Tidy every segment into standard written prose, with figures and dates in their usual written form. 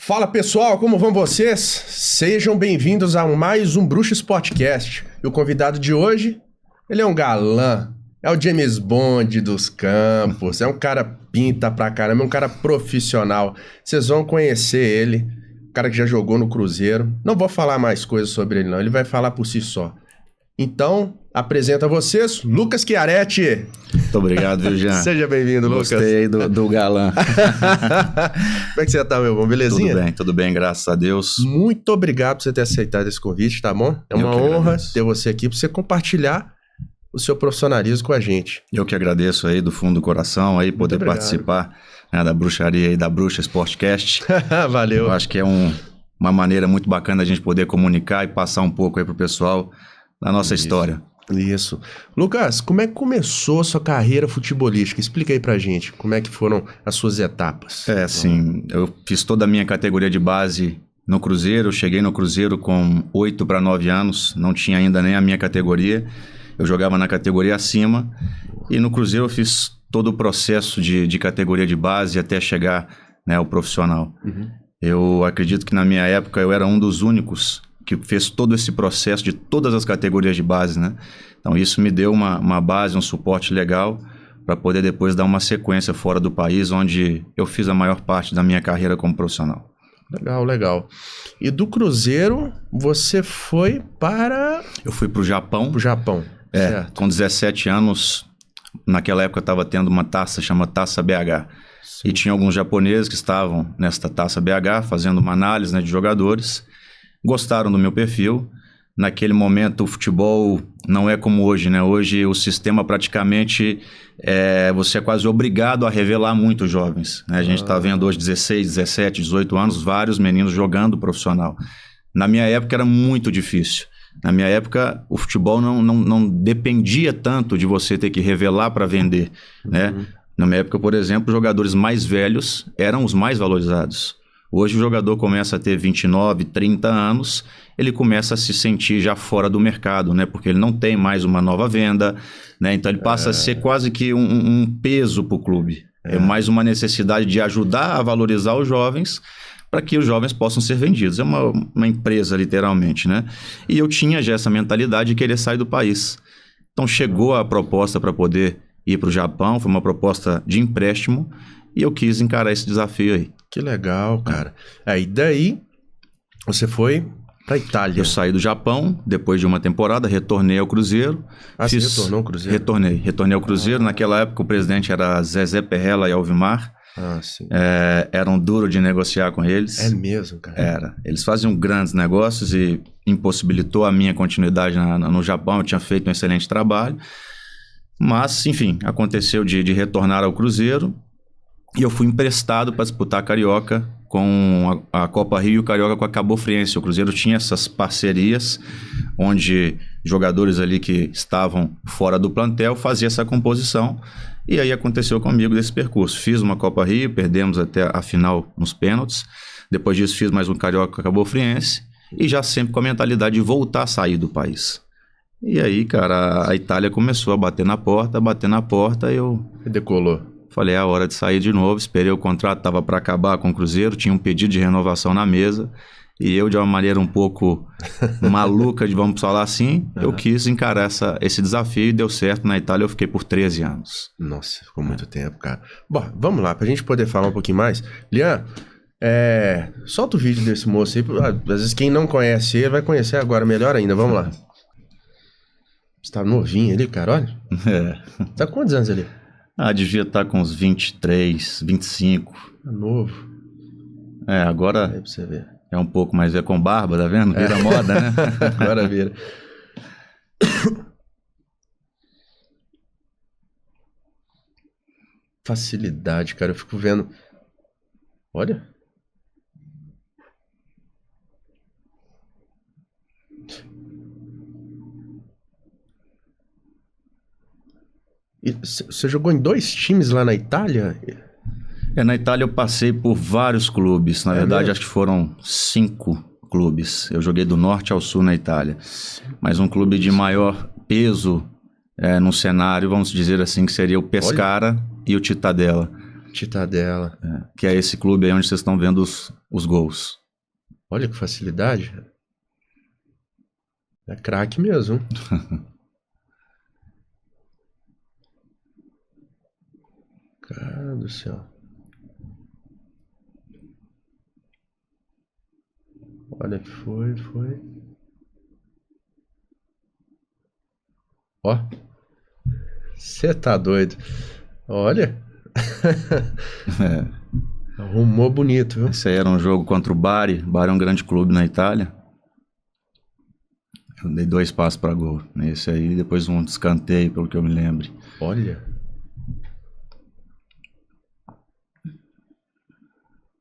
Fala pessoal, como vão vocês? Sejam bem-vindos a mais um Bruxas Podcast. E o convidado de hoje, ele é um galã, é o James Bond dos campos, é um cara pinta pra caramba, é um cara profissional. Vocês vão conhecer ele, um cara que já jogou no Cruzeiro. Não vou falar mais coisas sobre ele não, ele vai falar por si só. Então, apresento a vocês, Lucas Chiaretti. Muito obrigado, viu, Jean? Seja bem-vindo, Lucas. Gostei do galã. Como é que você tá, meu bom? Belezinha? Tudo bem, graças a Deus. Muito obrigado por você ter aceitado esse convite, tá bom? É uma honra ter você aqui, pra você compartilhar o seu profissionalismo com a gente. Eu que agradeço aí do fundo do coração aí poder participar, né, da bruxaria e da Bruxa Sportcast. Valeu. Eu acho que é uma maneira muito bacana a gente poder comunicar e passar um pouco aí pro pessoal da nossa história. Isso. Lucas, como é que começou a sua carreira futebolística? Explica aí pra gente, como é que foram as suas etapas. Sim, eu fiz toda a minha categoria de base no Cruzeiro, eu cheguei no Cruzeiro com 8 para 9 anos, não tinha ainda nem a minha categoria, eu jogava na categoria acima, e no Cruzeiro eu fiz todo o processo de categoria de base até chegar, né, ao profissional. Uhum. Eu acredito que na minha época eu era um dos únicos que fez todo esse processo de todas as categorias de base, né? Então isso me deu uma base, um suporte legal para poder depois dar uma sequência fora do país, onde eu fiz a maior parte da minha carreira como profissional. Legal. E do Cruzeiro, você foi para... Eu fui para o Japão. Pro Japão, certo. Com 17 anos, naquela época eu estava tendo uma taça, chama Taça BH. Sim. E tinha alguns japoneses que estavam nesta Taça BH, fazendo uma análise, né, de jogadores. Gostaram do meu perfil. Naquele momento o futebol não é como hoje, né? Hoje o sistema praticamente você é quase obrigado a revelar muitos jovens, né? A gente está vendo hoje 16, 17, 18 anos, vários meninos jogando profissional. Na minha época era muito difícil. Na minha época o futebol não dependia tanto de você ter que revelar para vender, né? Na minha época, por exemplo, os jogadores mais velhos eram os mais valorizados. Hoje o jogador começa a ter 29, 30 anos, ele começa a se sentir já fora do mercado, né? Porque ele não tem mais uma nova venda, né? Então ele passa a ser quase que um peso para o clube. É mais uma necessidade de ajudar a valorizar os jovens para que os jovens possam ser vendidos. É uma empresa, literalmente, né? E eu tinha já essa mentalidade de querer sair do país. Então chegou a proposta para poder ir para o Japão, foi uma proposta de empréstimo e eu quis encarar esse desafio aí. Que legal, cara. Aí daí você foi pra Itália. Eu saí do Japão, depois de uma temporada, retornei ao Cruzeiro. Você retornou ao Cruzeiro? Retornei ao Cruzeiro. Naquela época o presidente era Zezé Perrella e Alvimar. Sim. Era um duro de negociar com eles. É mesmo, cara? Era. Eles faziam grandes negócios e impossibilitou a minha continuidade no Japão. Eu tinha feito um excelente trabalho. Mas, enfim, aconteceu de retornar ao Cruzeiro. E eu fui emprestado para disputar a Carioca com a Copa Rio e o Carioca com a Cabo Friense. O Cruzeiro tinha essas parcerias onde jogadores ali que estavam fora do plantel faziam essa composição. E aí aconteceu comigo desse percurso. Fiz uma Copa Rio, perdemos até a final nos pênaltis. Depois disso fiz mais um Carioca com a Cabo Friense. E já sempre com a mentalidade de voltar a sair do país. E aí, cara, a Itália começou a bater na porta, eu... Decolou. Falei, é a hora de sair de novo, esperei o contrato, estava para acabar com o Cruzeiro, tinha um pedido de renovação na mesa, e eu, de uma maneira um pouco maluca, vamos falar assim, eu quis encarar esse desafio e deu certo. Na Itália eu fiquei por 13 anos. Nossa, ficou muito tempo, cara. Bom, vamos lá, pra gente poder falar um pouquinho mais. Lian, solta o vídeo desse moço aí, às vezes quem não conhece ele vai conhecer agora, melhor ainda, vamos lá. Você tá novinho ali, cara, olha. Tá com quantos anos ali? Devia estar com uns 23, 25. É novo. Agora aí pra você ver. É um pouco mais com barba, tá vendo? Vira moda, né? Agora vira. Facilidade, cara. Eu fico vendo. Olha. E você jogou em 2 times lá na Itália? Na Itália eu passei por vários clubes. Na verdade, mesmo? Acho que foram 5 clubes. Eu joguei do norte ao sul na Itália. Mas um clube de maior peso no cenário, vamos dizer assim, que seria o Pescara e o Cittadella. Cittadella. que é esse clube aí onde vocês estão vendo os gols. Olha que facilidade. É craque mesmo. Cara do céu. Olha que foi. Ó. Você tá doido. Olha. Arrumou bonito, viu? Esse aí era um jogo contra o Bari. O Bari é um grande clube na Itália. Eu dei 2 passos para gol. Esse aí, depois um escanteio, pelo que eu me lembre. Olha.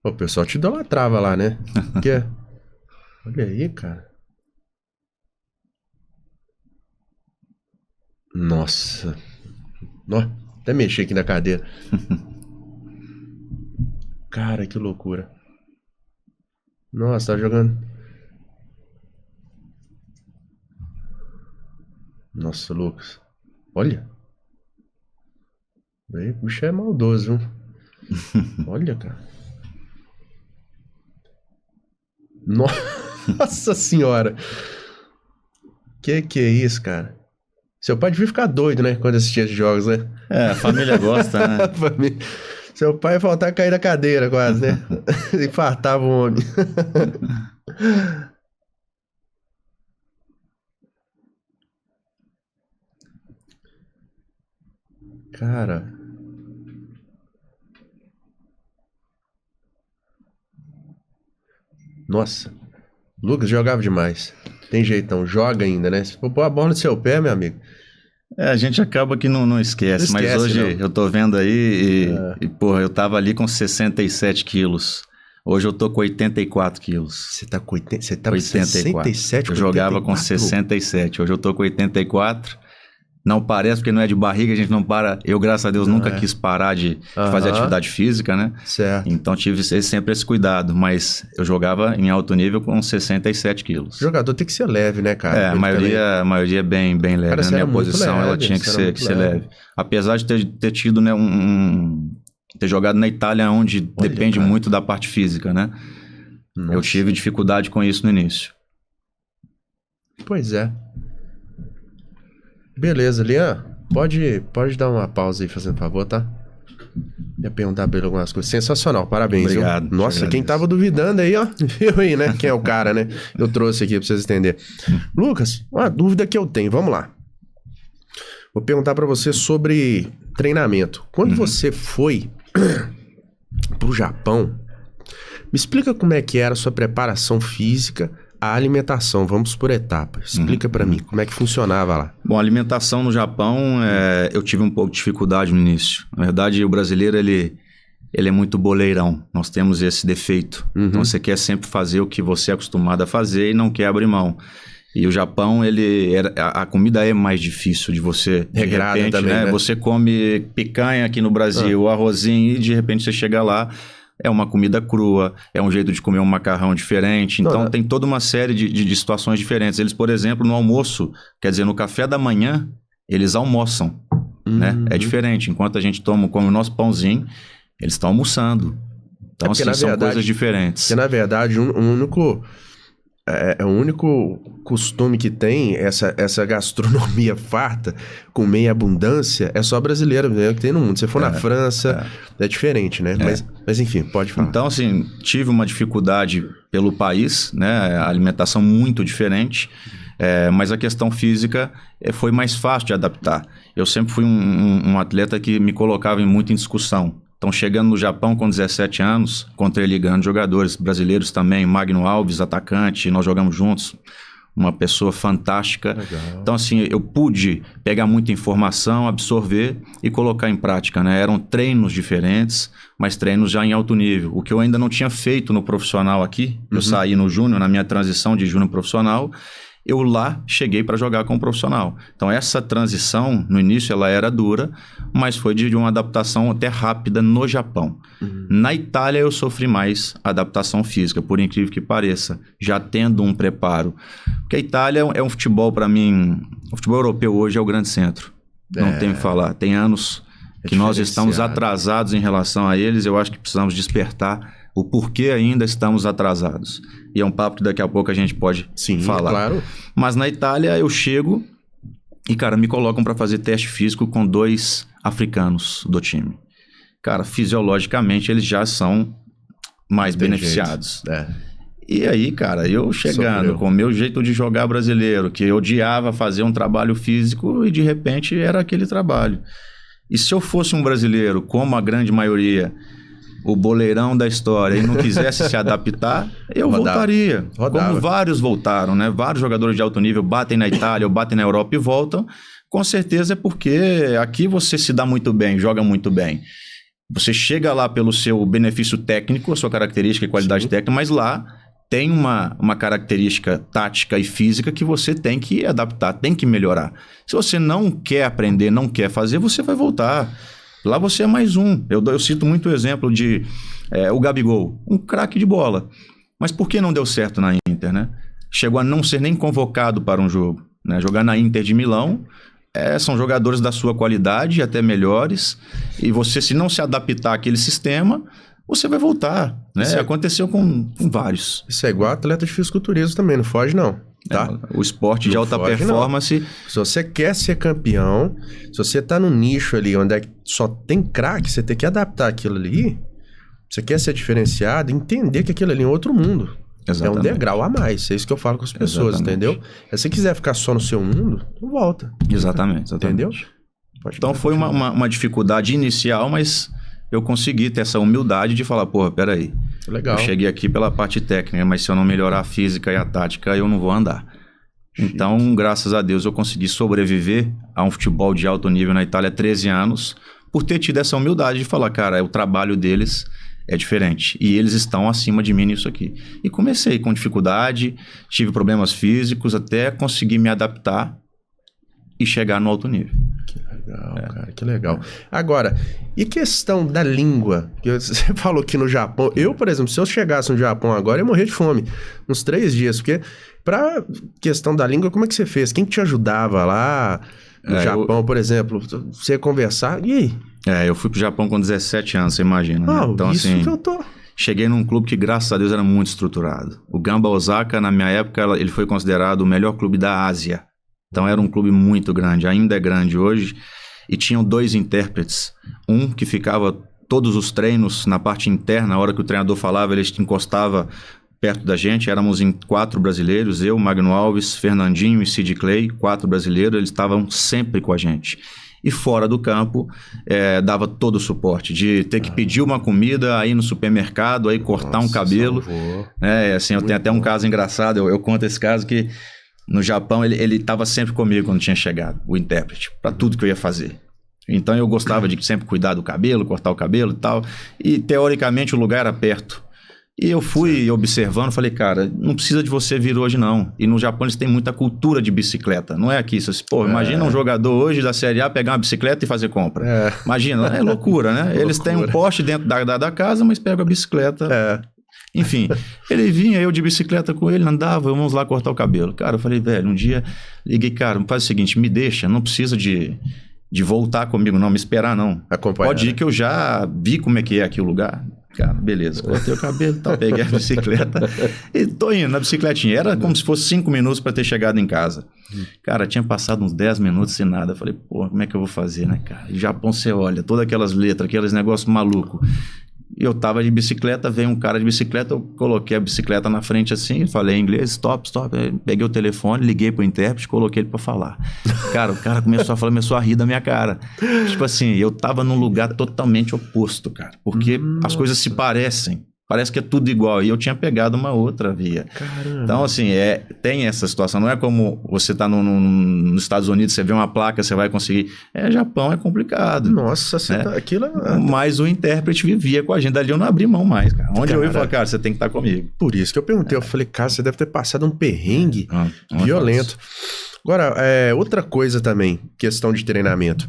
O pessoal te idolatrava lá, né? Que? Olha aí, cara. Nossa. Até mexi aqui na cadeira. Cara, que loucura. Nossa, tá jogando. Nossa, Lucas. Olha. O bicho é maldoso, viu? Olha, cara. Nossa senhora. Que é isso, cara? Seu pai devia ficar doido, né? Quando assistia esses jogos, né? A família gosta, né? Seu pai ia faltar cair da cadeira quase, né? Infartava o homem. Cara. Nossa. Lucas jogava demais. Tem jeitão, joga ainda, né? Se for pôr a bola no seu pé, meu amigo. A gente acaba que não esquece, mas hoje não. Eu tô vendo aí e, porra, eu tava ali com 67 quilos. Hoje eu tô com 84 quilos. Você tá com 67, eu jogava com 67, hoje eu tô com 84. Não parece, porque não é de barriga, a gente não para. Eu, graças a Deus, nunca quis parar de fazer atividade física, né? Certo. Então tive sempre esse cuidado, mas eu jogava em alto nível com 67 quilos. O jogador tem que ser leve, né, cara? A maioria é bem leve. Cara, na minha posição, leve, ela tinha que ser leve. Apesar de ter tido, né, ter jogado na Itália, onde depende muito da parte física, né? Nossa. Eu tive dificuldade com isso no início. Pois é. Beleza, Lian, pode dar uma pausa aí, fazendo favor, tá? Ia perguntar pra ele algumas coisas. Sensacional, parabéns. Obrigado. Viu? Nossa, quem tava duvidando aí, ó, viu aí, né? Quem é o cara, né? Eu trouxe aqui pra vocês entenderem. Lucas, uma dúvida que eu tenho, vamos lá. Vou perguntar pra você sobre treinamento. Quando você foi pro Japão, me explica como é que era a sua preparação física, a alimentação, vamos por etapas. Explica pra mim, como é que funcionava lá. Bom, a alimentação no Japão, eu tive um pouco de dificuldade no início. Na verdade, o brasileiro, ele é muito boleirão. Nós temos esse defeito. Então, você quer sempre fazer o que você é acostumado a fazer e não quer abrir mão. E o Japão, a comida é mais difícil de você... De repente, também, né? Você come picanha aqui no Brasil, arrozinho, e de repente você chega lá... É uma comida crua, é um jeito de comer um macarrão diferente. Então, tem toda uma série de situações diferentes. Eles, por exemplo, no almoço, quer dizer, no café da manhã, eles almoçam, né? É diferente. Enquanto a gente come o nosso pãozinho, eles estão almoçando. Então, assim, são coisas diferentes. Porque, na verdade, o único costume que tem essa gastronomia farta, com meia abundância, é só brasileiro mesmo que tem no mundo. Se for na França, é diferente, né? Mas enfim, pode falar. Então, assim, tive uma dificuldade pelo país, né? A alimentação muito diferente, mas a questão física foi mais fácil de adaptar. Eu sempre fui um atleta que me colocava muito em discussão. Então, chegando no Japão com 17 anos, encontrei ali grandes jogadores brasileiros também, Magno Alves, atacante, nós jogamos juntos, uma pessoa fantástica. Legal. Então, assim, eu pude pegar muita informação, absorver e colocar em prática, né? Eram treinos diferentes, mas treinos já em alto nível. O que eu ainda não tinha feito no profissional aqui, eu saí no júnior, na minha transição de júnior profissional, eu lá cheguei para jogar como profissional. Então, essa transição, no início, ela era dura, mas foi de uma adaptação até rápida no Japão. Na Itália, eu sofri mais adaptação física, por incrível que pareça, já tendo um preparo. Porque a Itália é um futebol, para mim, o futebol europeu hoje é o grande centro. Não tem o que falar. Tem anos que nós estamos atrasados em relação a eles. Eu acho que precisamos despertar o porquê ainda estamos atrasados. E é um papo que daqui a pouco a gente pode falar. Claro. Mas na Itália eu chego e, cara, me colocam para fazer teste físico com 2 africanos do time. Cara, fisiologicamente eles já são mais beneficiados. E aí, cara, eu chegando com o meu jeito de jogar brasileiro, que eu odiava fazer um trabalho físico e de repente era aquele trabalho. E se eu fosse um brasileiro, como a grande maioria, o boleirão da história, e não quisesse se adaptar, eu voltaria. Como vários voltaram, né? Vários jogadores de alto nível batem na Itália ou batem na Europa e voltam. Com certeza é porque aqui você se dá muito bem, joga muito bem. Você chega lá pelo seu benefício técnico, a sua característica e qualidade técnica, mas lá tem uma característica tática e física que você tem que adaptar, tem que melhorar. Se você não quer aprender, não quer fazer, você vai voltar. Lá você é mais um. Eu cito muito o exemplo de o Gabigol, um craque de bola. Mas por que não deu certo na Inter, né? Chegou a não ser nem convocado para um jogo, né? Jogar na Inter de Milão, são jogadores da sua qualidade, até melhores, e você, se não se adaptar àquele sistema, você vai voltar, né? Aconteceu com vários. Isso é igual atleta de fisiculturismo também, não foge não, tá? O esporte de alta performance... Se você quer ser campeão, se você tá num nicho ali onde só tem craque, você tem que adaptar aquilo ali. Você quer ser diferenciado, entender que aquilo ali é outro mundo. Exatamente. É um degrau a mais, é isso que eu falo com as pessoas, entendeu? Se você quiser ficar só no seu mundo, não volta. Exatamente. Entendeu? Então foi uma dificuldade inicial, mas... eu consegui ter essa humildade de falar, porra, peraí. Legal. Eu cheguei aqui pela parte técnica, mas se eu não melhorar a física e a tática, eu não vou andar. Então, graças a Deus, eu consegui sobreviver a um futebol de alto nível na Itália há 13 anos, por ter tido essa humildade de falar, cara, o trabalho deles é diferente. E eles estão acima de mim nisso aqui. E comecei com dificuldade, tive problemas físicos, até conseguir me adaptar e chegar no alto nível. Que legal, cara, que legal. Agora, e questão da língua? Que você falou que no Japão... Eu, por exemplo, se eu chegasse no Japão agora, eu ia morrer de fome. Uns 3 dias, porque pra questão da língua, como é que você fez? Quem te ajudava lá no Japão, por exemplo? Você ia conversar? E aí? Eu fui pro Japão com 17 anos, você imagina. Né? Então, isso assim, que eu tô... cheguei num clube que, graças a Deus, era muito estruturado. O Gamba Osaka, na minha época, ele foi considerado o melhor clube da Ásia. Então era um clube muito grande, ainda é grande hoje, e tinham 2 intérpretes. Um que ficava todos os treinos na parte interna, a hora que o treinador falava, ele encostava perto da gente. Éramos em 4 brasileiros, eu, Magno Alves, Fernandinho e Sid Clay, 4 brasileiros, eles estavam sempre com a gente. E fora do campo, dava todo o suporte, de ter que pedir uma comida, aí no supermercado, aí cortar um cabelo. Assim, eu tenho até um caso engraçado, eu conto esse caso que... No Japão, ele estava sempre comigo quando tinha chegado, o intérprete, para tudo que eu ia fazer. Então, eu gostava de sempre cuidar do cabelo, cortar o cabelo e tal. E, teoricamente, o lugar era perto. E eu fui observando, falei, cara, não precisa de você vir hoje, não. E no Japão, eles têm muita cultura de bicicleta. Não é aqui, imagina um jogador hoje da Série A pegar uma bicicleta e fazer compra. Imagina, é loucura, né? Eles têm um poste dentro da casa, mas pegam a bicicleta... Enfim, ele vinha, eu de bicicleta com ele, andava, vamos lá cortar o cabelo. Cara, eu falei, velho, um dia liguei, cara, faz o seguinte, me deixa, não precisa de voltar comigo não, me esperar não. Pode ir que eu já vi como é que é aqui o lugar. Cara, beleza, cortei o cabelo e tal, peguei a bicicleta e tô indo na bicicletinha. Era como se fosse 5 minutos para ter chegado em casa. Cara, tinha passado uns 10 minutos sem nada. Eu falei, pô, como é que eu vou fazer, né, cara? E Japão, você olha, todas aquelas letras, aqueles negócios malucos. Eu tava de bicicleta, veio um cara de bicicleta, eu coloquei a bicicleta na frente assim, falei em inglês, stop, peguei o telefone, liguei pro intérprete, coloquei ele pra falar. Cara, o cara começou a falar, começou a rir da minha cara. Tipo assim, eu tava num lugar totalmente oposto, cara, porque as coisas se parecem. Parece que é tudo igual. E eu tinha pegado uma outra via. Caramba. Então, assim, tem essa situação. Não é como você tá nos Estados Unidos, você vê uma placa, você vai conseguir. Japão é complicado. Nossa, aquilo é... Mas o intérprete vivia com a gente. Dali eu não abri mão mais, cara. Onde eu ia falar, cara, você tem que estar comigo. Por isso que eu perguntei. Eu falei, cara, você deve ter passado um perrengue violento. Agora, outra coisa também, questão de treinamento.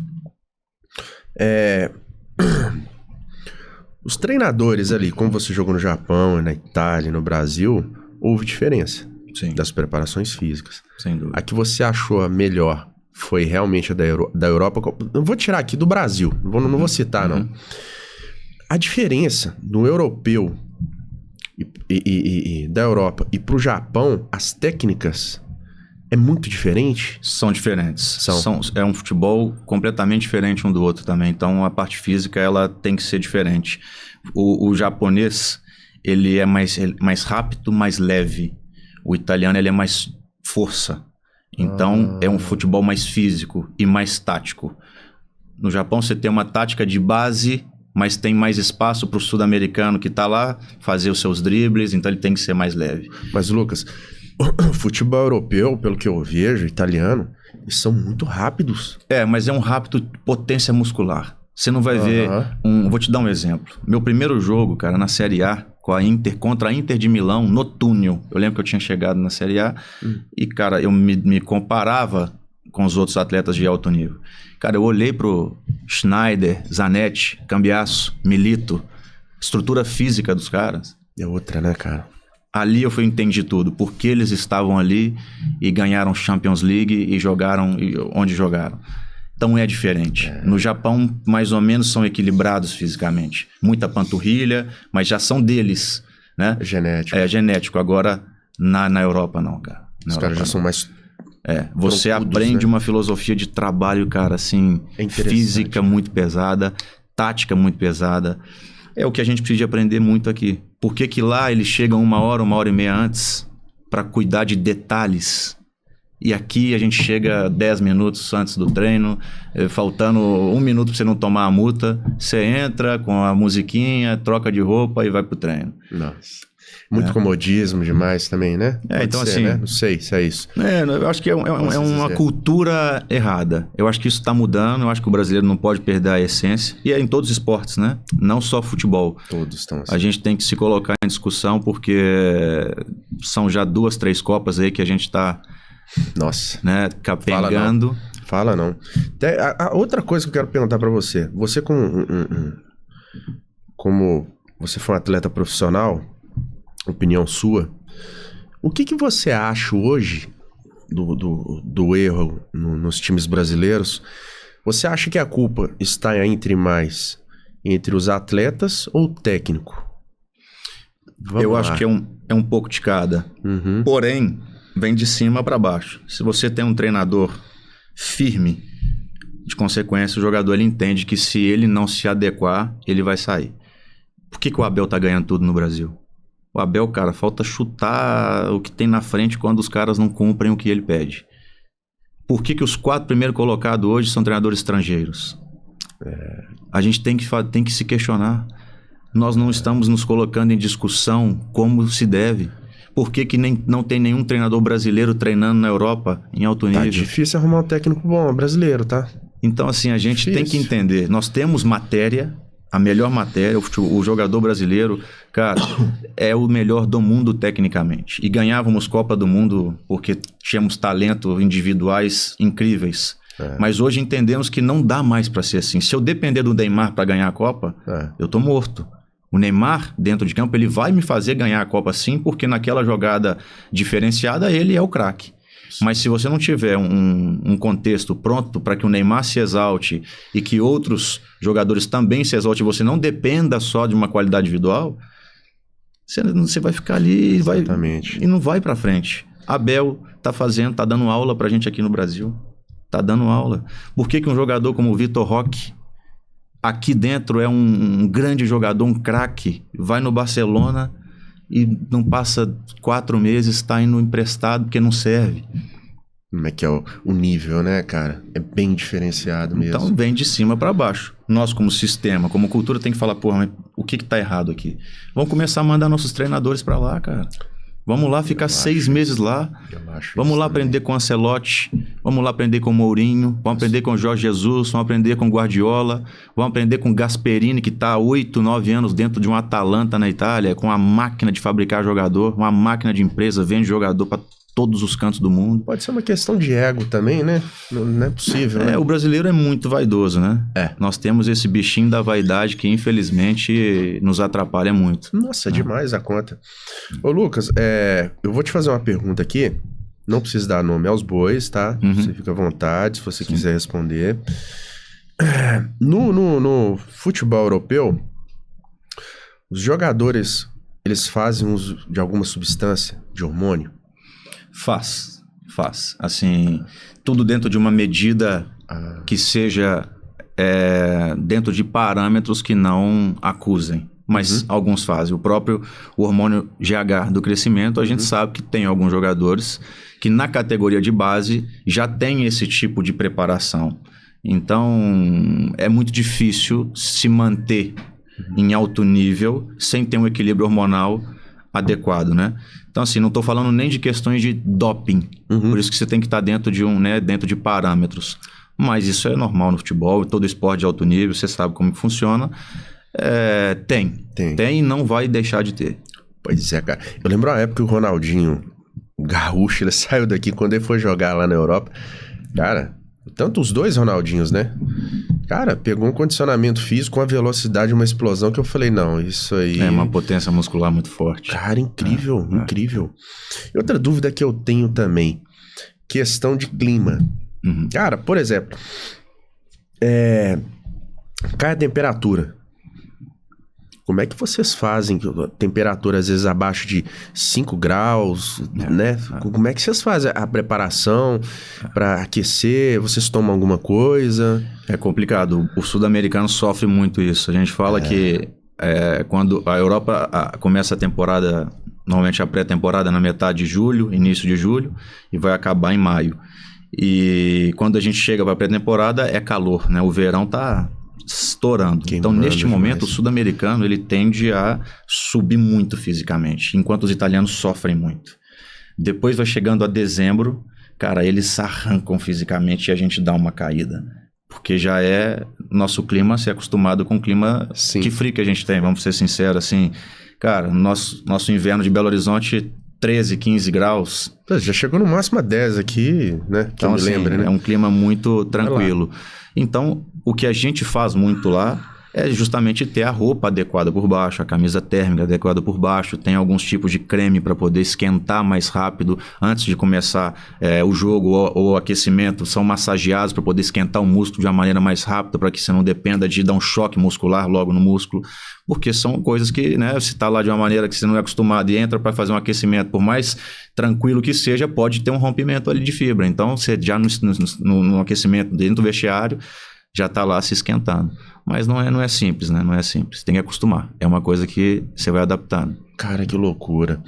Os treinadores ali, como você jogou no Japão, na Itália, no Brasil, houve diferença das preparações físicas. Sem dúvida. A que você achou a melhor foi realmente a da Europa. Eu vou tirar aqui do Brasil, não vou citar, não. A diferença do europeu e da Europa e pro Japão, as técnicas é muito diferente? São diferentes. É um futebol completamente diferente um do outro também. Então, a parte física, ela tem que ser diferente. O japonês, ele é mais rápido, mais leve. O italiano, ele é mais força. Então, é um futebol mais físico e mais tático. No Japão, você tem uma tática de base, mas tem mais espaço para o sul-americano que está lá fazer os seus dribles, então ele tem que ser mais leve. Mas, Lucas, o futebol europeu, pelo que eu vejo, italiano, eles são muito rápidos. Mas é um rápido potência muscular. Você não vai ver Vou te dar um exemplo. Meu primeiro jogo, cara, na Série A, contra a Inter de Milão, no túnel. Eu lembro que eu tinha chegado na Série A e, cara, eu me comparava com os outros atletas de alto nível. Cara, eu olhei pro Schneider, Zanetti, Cambiasso, Milito, estrutura física dos caras. É outra, né, cara? Ali eu entendi tudo, porque eles estavam ali e ganharam Champions League e jogaram onde jogaram. Então é diferente. No Japão, mais ou menos, são equilibrados fisicamente. Muita panturrilha, mas já são deles, né? Genético. É genético. Agora, na Europa não, cara. Os caras já são mais... Você aprende uma filosofia de trabalho, cara, assim, física muito pesada, tática muito pesada. É o que a gente precisa aprender muito aqui. Por que lá eles chegam 1 hora e meia antes para cuidar de detalhes? E aqui a gente chega 10 minutos antes do treino, faltando 1 minuto para você não tomar a multa. Você entra com a musiquinha, troca de roupa e vai pro treino. Nossa. Muito comodismo demais também, né? Então ser, assim... né? Não sei se é isso. Eu acho que é uma cultura errada. Eu acho que isso está mudando. Eu acho que o brasileiro não pode perder a essência. E é em todos os esportes, né? Não só futebol. Todos estão assim. A gente tem que se colocar em discussão porque são já 2, 3 Copas aí que a gente está... Nossa. Né, capengando. Fala não. A outra coisa que eu quero perguntar para você. Você como você foi um atleta profissional... Opinião sua, o que você acha hoje do erro nos times brasileiros? Você acha que a culpa está entre os atletas ou o técnico? Eu acho que é um pouco de cada. Porém, vem de cima para baixo. Se você tem um treinador firme, de consequência, o jogador ele entende que se ele não se adequar, ele vai sair. Por que o Abel tá ganhando tudo no Brasil? O Abel, cara, falta chutar o que tem na frente quando os caras não cumprem o que ele pede. Por que os 4 primeiros colocados hoje são treinadores estrangeiros? A gente tem que se questionar. Nós não estamos nos colocando em discussão como se deve. Por que não tem nenhum treinador brasileiro treinando na Europa em alto nível? Tá difícil arrumar um técnico bom, brasileiro, tá? Então, assim, a gente tem que entender. Nós temos matéria... A melhor matéria, o jogador brasileiro, cara, é o melhor do mundo tecnicamente. E ganhávamos Copa do Mundo porque tínhamos talento individuais incríveis. Mas hoje entendemos que não dá mais para ser assim. Se eu depender do Neymar para ganhar a Copa, eu tô morto. O Neymar, dentro de campo, ele vai me fazer ganhar a Copa sim, porque naquela jogada diferenciada ele é o craque. Mas se você não tiver um contexto pronto para que o Neymar se exalte e que outros jogadores também se exaltem, você não dependa só de uma qualidade individual, você vai ficar ali e não vai para frente. Abel tá dando aula pra gente aqui no Brasil. Tá dando aula. Por que um jogador como o Vitor Roque, aqui dentro é um grande jogador, um craque, vai no Barcelona... E não passa 4 meses, está indo emprestado porque não serve. Como é que é o nível, né, cara? É bem diferenciado mesmo. Então vem de cima para baixo. Nós, como sistema, como cultura, tem que falar, porra, mas o que tá errado aqui? Vamos começar a mandar nossos treinadores para lá, cara. Vamos lá ficar 6 meses lá. Vamos lá aprender com o Ancelotti. Vamos lá aprender com o Mourinho. Vamos aprender com o Jorge Jesus. Vamos aprender com o Guardiola. Vamos aprender com o Gasperini, que está há 8, 9 anos dentro de um Atalanta na Itália, com uma máquina de fabricar jogador, uma máquina de empresa, vende jogador para todos os cantos do mundo. Pode ser uma questão de ego também, né? Não é possível, né? O brasileiro é muito vaidoso, né? Nós temos esse bichinho da vaidade que, infelizmente, nos atrapalha muito. Nossa, demais a conta. Ô, Lucas, eu vou te fazer uma pergunta aqui, Não precisa dar nome aos bois, tá? Você fica à vontade, se você quiser responder. No futebol europeu, os jogadores, eles fazem uso de alguma substância, de hormônio? Faz. Assim, tudo dentro de uma medida que seja dentro de parâmetros que não acusem. Mas alguns fazem. O hormônio GH do crescimento, a gente sabe que tem alguns jogadores que na categoria de base já tem esse tipo de preparação. Então, é muito difícil se manter em alto nível sem ter um equilíbrio hormonal adequado, né? Então, assim, não estou falando nem de questões de doping. Por isso que você tem que estar dentro de parâmetros. Mas isso é normal no futebol, todo esporte de alto nível, você sabe como funciona. Tem e não vai deixar de ter. Pois é, cara. Eu lembro uma época que o Ronaldinho Gaúcho, ele saiu daqui quando ele foi jogar lá na Europa. Cara, tanto os dois Ronaldinhos, né? Cara, pegou um condicionamento físico, uma velocidade, uma explosão que eu falei, não, isso aí... É uma potência muscular muito forte. Cara, incrível, incrível. E outra dúvida que eu tenho também, questão de clima. Cara, por exemplo, cai a temperatura. Como é que vocês fazem? Temperatura às vezes abaixo de 5 graus, né? Como é que vocês fazem a preparação para aquecer? Vocês tomam alguma coisa? É complicado. O sul-americano sofre muito isso. A gente fala que quando a Europa começa a temporada, normalmente a pré-temporada na metade de julho, início de julho, e vai acabar em maio. E quando a gente chega para a pré-temporada é calor, né? O verão tá estourando. Então, neste momento, o sul-americano ele tende a subir muito fisicamente, enquanto os italianos sofrem muito. Depois vai chegando a dezembro, cara, eles arrancam fisicamente e a gente dá uma caída. Porque já é nosso clima ser acostumado com o clima que frio que a gente tem, vamos ser sinceros, assim. Cara, nosso inverno de Belo Horizonte, 13, 15 graus. Já chegou no máximo a 10 aqui, né? Então, assim, né? É um clima muito tranquilo. Então, o que a gente faz muito lá é justamente ter a roupa adequada por baixo, a camisa térmica adequada por baixo, tem alguns tipos de creme para poder esquentar mais rápido antes de começar o jogo ou o aquecimento, são massageados para poder esquentar o músculo de uma maneira mais rápida, para que você não dependa de dar um choque muscular logo no músculo, porque são coisas que, né, você está lá de uma maneira que você não é acostumado e entra para fazer um aquecimento, por mais tranquilo que seja, pode ter um rompimento ali de fibra, então você já no aquecimento dentro do vestiário, já está lá se esquentando. Mas não é simples, né? Não é simples. Tem que acostumar. É uma coisa que você vai adaptando. Cara, que loucura.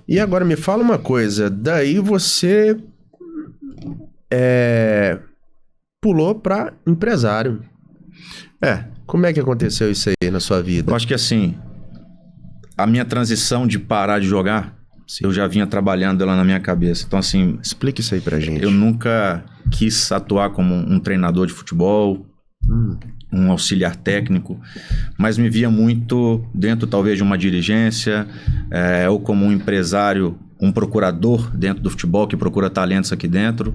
E agora me fala uma coisa. Daí você pulou para empresário. Como é que aconteceu isso aí na sua vida? Eu acho que assim, a minha transição de parar de jogar, eu já vinha trabalhando ela na minha cabeça. Então assim... Explica isso aí pra gente. Eu nunca quis atuar como um treinador de futebol, um auxiliar técnico, mas me via muito dentro talvez de uma dirigência, ou como um empresário, um procurador dentro do futebol que procura talentos aqui dentro.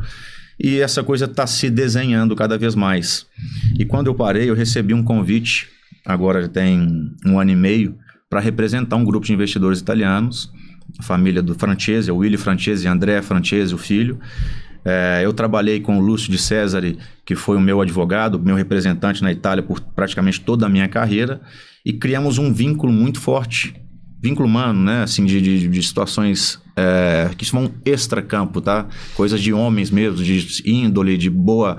E essa coisa está se desenhando cada vez mais. E quando eu parei, eu recebi um convite, agora já tem 1 ano e meio, para representar um grupo de investidores italianos, a família do Francesi, o Willy Francesi e André Francesi, o filho. Eu trabalhei com o Lúcio de Cesare, que foi o meu advogado, meu representante na Itália por praticamente toda a minha carreira, e criamos um vínculo muito forte, vínculo humano, né? Assim, de situações que vão extra-campo, tá? Coisas de homens mesmo, de índole, de boa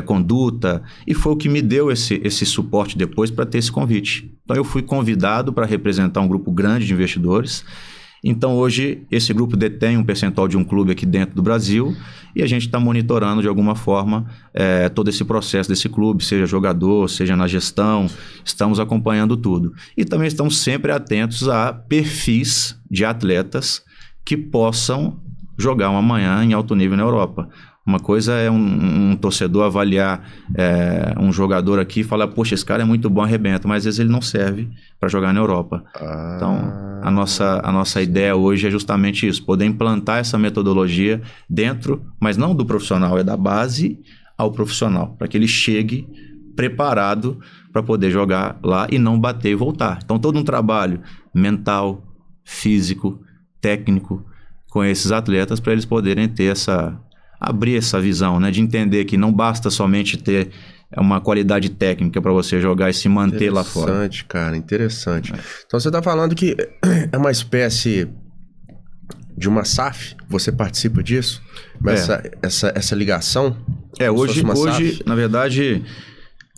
conduta, e foi o que me deu esse suporte depois para ter esse convite. Então eu fui convidado para representar um grupo grande de investidores. Então hoje esse grupo detém um percentual de um clube aqui dentro do Brasil e a gente está monitorando de alguma forma todo esse processo desse clube, seja jogador, seja na gestão, estamos acompanhando tudo. E também estamos sempre atentos a perfis de atletas que possam jogar um amanhã em alto nível na Europa. Uma coisa é um torcedor avaliar um jogador aqui e falar, poxa, esse cara é muito bom, arrebenta, mas às vezes ele não serve para jogar na Europa. Então, a nossa ideia hoje é justamente isso, poder implantar essa metodologia dentro, mas não do profissional, é da base ao profissional, para que ele chegue preparado para poder jogar lá e não bater e voltar. Então, todo um trabalho mental, físico, técnico, com esses atletas para eles poderem ter abrir essa visão, né? De entender que não basta somente ter uma qualidade técnica para você jogar e se manter lá fora. Interessante, cara, interessante. Então você está falando que é uma espécie de uma SAF? Você participa disso? Essa ligação? Hoje, na verdade,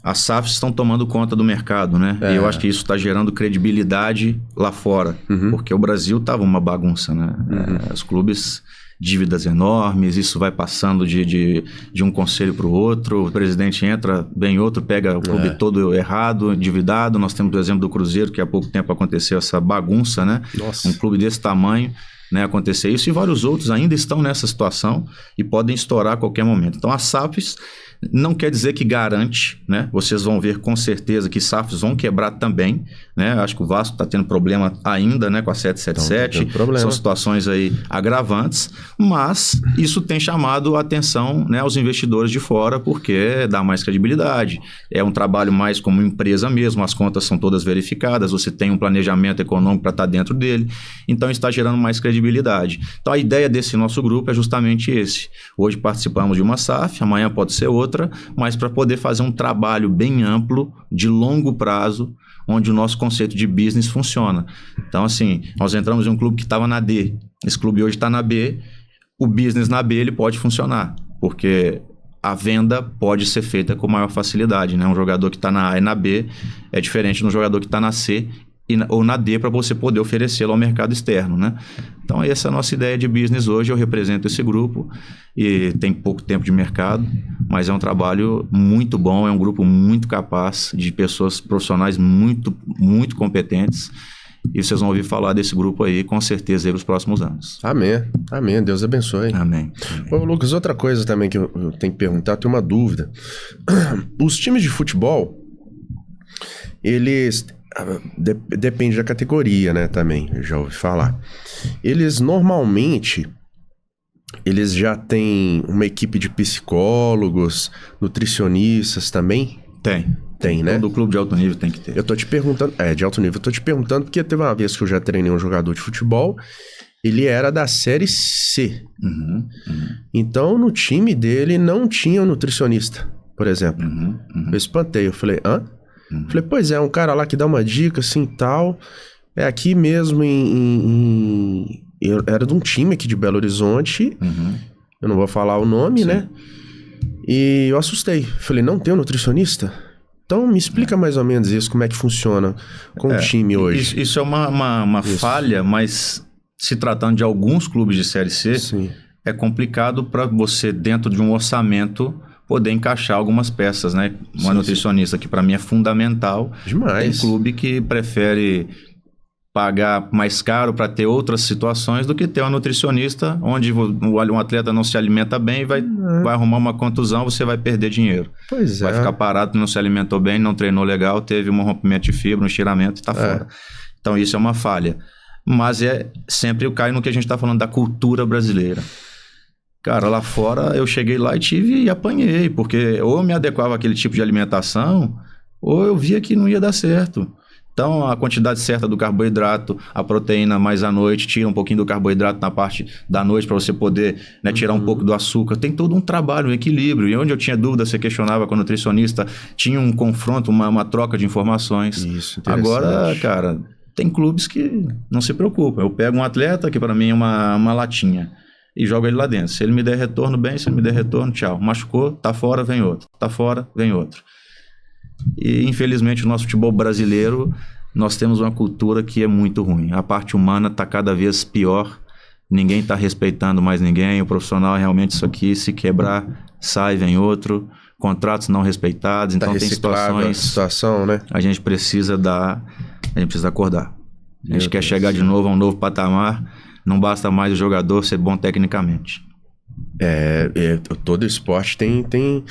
as SAFs estão tomando conta do mercado, né? E eu acho que isso está gerando credibilidade lá fora. Porque o Brasil estava uma bagunça, né? Os clubes, dívidas enormes, isso vai passando de um conselho para o outro, o presidente entra, vem outro, pega o clube todo errado, endividado. Nós temos o exemplo do Cruzeiro, que há pouco tempo aconteceu essa bagunça, né? Nossa. Um clube desse tamanho, né, acontecer isso, e vários outros ainda estão nessa situação e podem estourar a qualquer momento. Então, as SAFs não quer dizer que garante, né? Vocês vão ver com certeza que SAFs vão quebrar também, né? Acho que o Vasco está tendo problema ainda, né? Com a 777. São situações aí agravantes, mas isso tem chamado a atenção, né, aos investidores de fora, porque dá mais credibilidade. É um trabalho mais como empresa mesmo, as contas são todas verificadas, você tem um planejamento econômico para estar dentro dele, então está gerando mais credibilidade. Então a ideia desse nosso grupo é justamente esse. Hoje participamos de uma SAF, amanhã pode ser outra, mas para poder fazer um trabalho bem amplo, de longo prazo, onde o nosso conceito de business funciona. Então, assim, nós entramos em um clube que estava na D, esse clube hoje está na B, o business na B ele pode funcionar, porque a venda pode ser feita com maior facilidade, né? Um jogador que está na A e na B é diferente de um jogador que está na C ou na D para você poder oferecê-lo ao mercado externo, né? Então essa é a nossa ideia de business hoje. Eu represento esse grupo e tem pouco tempo de mercado, mas é um trabalho muito bom, é um grupo muito capaz, de pessoas profissionais muito, muito competentes, e vocês vão ouvir falar desse grupo aí com certeza aí nos próximos anos. Amém, amém, Deus abençoe. Amém. Ô, Lucas, outra coisa também que eu tenho que perguntar, eu tenho uma dúvida. Os times de futebol, eles... Depende da categoria, né, também, eu já ouvi falar. Eles normalmente, eles já têm uma equipe de psicólogos, nutricionistas também? Tem, né? Todo clube de alto nível tem que ter. Eu tô te perguntando, de alto nível, eu tô te perguntando porque teve uma vez que eu já treinei um jogador de futebol, ele era da Série C. Então, no time dele não tinha um nutricionista, por exemplo. Eu espantei, eu falei, hã? Falei, pois é, um cara lá que dá uma dica assim e tal. É aqui mesmo eu era de um time aqui de Belo Horizonte. Eu não vou falar o nome, né? E eu assustei. Falei, não tem um nutricionista? Então me explica mais ou menos isso, como é que funciona com o time hoje. Isso é uma falha, mas se tratando de alguns clubes de Série C, é complicado para você, dentro de um orçamento, poder encaixar algumas peças, né? Uma nutricionista que para mim é fundamental. Demais. Tem clube que prefere pagar mais caro para ter outras situações do que ter uma nutricionista onde um atleta não se alimenta bem e vai arrumar uma contusão, você vai perder dinheiro. Pois vai ficar parado, não se alimentou bem, não treinou legal, teve um rompimento de fibra, um estiramento e está fora. Então isso é uma falha. Mas sempre cai no que a gente está falando da cultura brasileira. Cara, lá fora eu cheguei lá e apanhei, porque ou eu me adequava àquele tipo de alimentação, ou eu via que não ia dar certo. Então, a quantidade certa do carboidrato, a proteína mais à noite, tira um pouquinho do carboidrato na parte da noite para você poder, né, tirar um pouco do açúcar. Tem todo um trabalho, um equilíbrio. E onde eu tinha dúvida, você questionava com o nutricionista, tinha um confronto, uma troca de informações. Isso, agora, cara, tem clubes que não se preocupam. Eu pego um atleta, que para mim é uma latinha, e jogo ele lá dentro. Se ele me der retorno, bem. Se ele me der retorno, tchau. Machucou, tá fora, vem outro. Tá fora, vem outro. E, infelizmente, o nosso futebol brasileiro, nós temos uma cultura que é muito ruim. A parte humana tá cada vez pior. Ninguém tá respeitando mais ninguém. O profissional, realmente, isso aqui, se quebrar, sai, vem outro. Contratos não respeitados. Então, tem situação, né? A gente precisa acordar. A gente quer chegar de novo a um novo patamar. Não basta mais o jogador ser bom tecnicamente. Todo esporte tem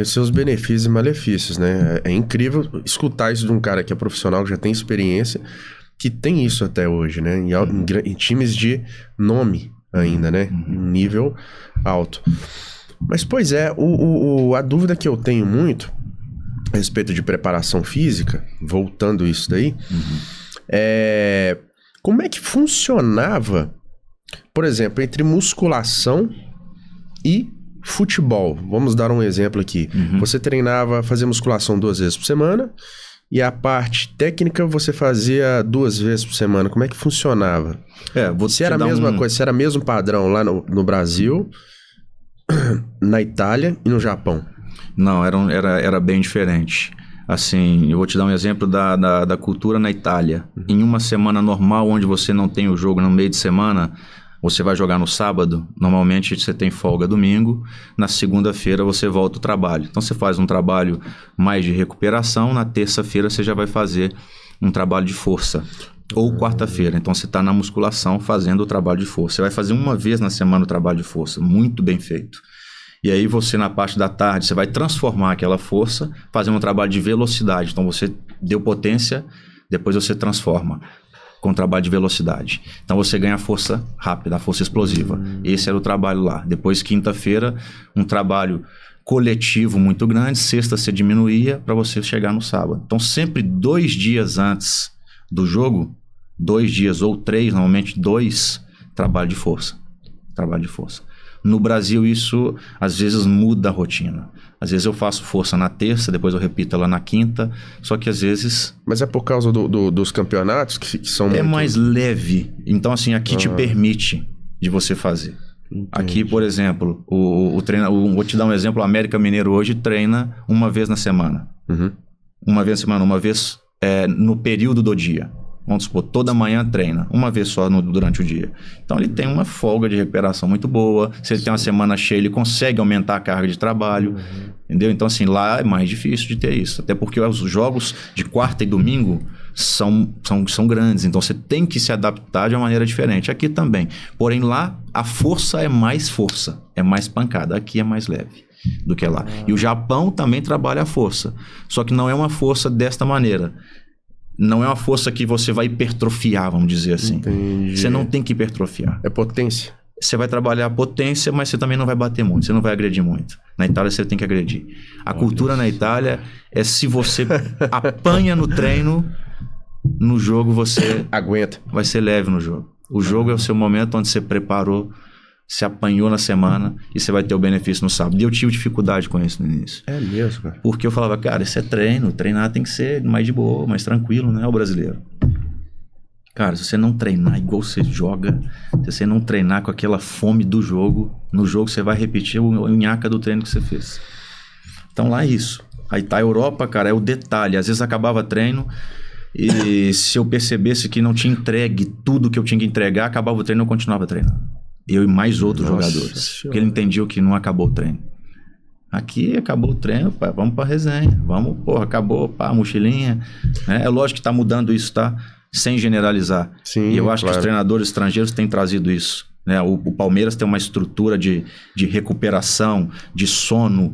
seus benefícios e malefícios, né? É incrível escutar isso de um cara que é profissional, que já tem experiência, que tem isso até hoje, né? Em times de nome ainda, né? Em nível alto. Mas, pois é, a dúvida que eu tenho muito a respeito de preparação física, voltando isso daí, como é que funcionava por exemplo, entre musculação e futebol. Vamos dar um exemplo aqui. Você treinava, fazia musculação 2 vezes por semana e a parte técnica você fazia 2 vezes por semana. Como é que funcionava? Se era a mesma coisa, se era o mesmo padrão lá no Brasil, na Itália e no Japão? Não, era bem diferente. Assim, eu vou te dar um exemplo da cultura na Itália. Em uma semana normal, onde você não tem o jogo no meio de semana, você vai jogar no sábado, normalmente você tem folga domingo, na segunda-feira você volta ao trabalho. Então você faz um trabalho mais de recuperação, na terça-feira você já vai fazer um trabalho de força. Ou quarta-feira, então você está na musculação fazendo o trabalho de força. Você vai fazer uma vez na semana o trabalho de força, muito bem feito. E aí você, na parte da tarde, você vai transformar aquela força, fazendo um trabalho de velocidade. Então você deu potência, depois você transforma com trabalho de velocidade. Então você ganha força rápida, a força explosiva. Esse era o trabalho lá. Depois, quinta-feira, um trabalho coletivo muito grande. Sexta você diminuía para você chegar no sábado. Então sempre 2 dias antes do jogo, 2 dias ou 3, normalmente 2, trabalho de força. Trabalho de força. No Brasil isso às vezes muda a rotina. Às vezes eu faço força na terça, depois eu repito ela na quinta, só que às vezes... Mas é por causa dos campeonatos que são muito... É mais leve. Então assim, aqui te permite de você fazer. Entendi. Aqui, por exemplo, vou te dar um exemplo, o América Mineiro hoje treina 1 vez na semana. 1 vez na semana, 1 vez no período do dia. Vamos supor, toda manhã treina, 1 vez só durante o dia. Então ele tem uma folga de recuperação muito boa. Se ele tem uma semana cheia, ele consegue aumentar a carga de trabalho. Entendeu? Então assim, lá é mais difícil de ter isso. Até porque os jogos de quarta e domingo são grandes. Então você tem que se adaptar de uma maneira diferente. Aqui também. Porém lá, a força, é mais pancada. Aqui é mais leve do que lá. E o Japão também trabalha a força. Só que não é uma força desta maneira. Não é uma força que você vai hipertrofiar, vamos dizer assim. Entendi. Você não tem que hipertrofiar. É potência. Você vai trabalhar a potência, mas você também não vai bater muito. Você não vai agredir muito. Na Itália você tem que agredir. A cultura na Itália é se você apanha no treino, no jogo você... Aguenta. Vai ser leve no jogo. O jogo é o seu momento onde você preparou, se apanhou na semana e você vai ter o benefício no sábado. E eu tive dificuldade com isso no início. É mesmo, cara? Porque eu falava, cara, isso é treino. Treinar tem que ser mais de boa, mais tranquilo, né? O brasileiro. Cara, se você não treinar igual você joga, se você não treinar com aquela fome do jogo, no jogo você vai repetir o nhaca do treino que você fez. Então lá é isso. Aí tá a Europa, cara, é o detalhe. Às vezes acabava treino e se eu percebesse que não tinha entregue tudo que eu tinha que entregar, acabava o treino e eu continuava treinando. Eu e mais outros jogadores. Senhora. Porque ele entendia que não acabou o treino. Aqui acabou o treino, pá, vamos pra resenha. Vamos, porra, acabou, pá, mochilinha. É lógico que tá mudando isso, tá? Sem generalizar. Sim, e eu acho claro. que os treinadores estrangeiros têm trazido isso. Né? O Palmeiras tem uma estrutura de recuperação, de sono.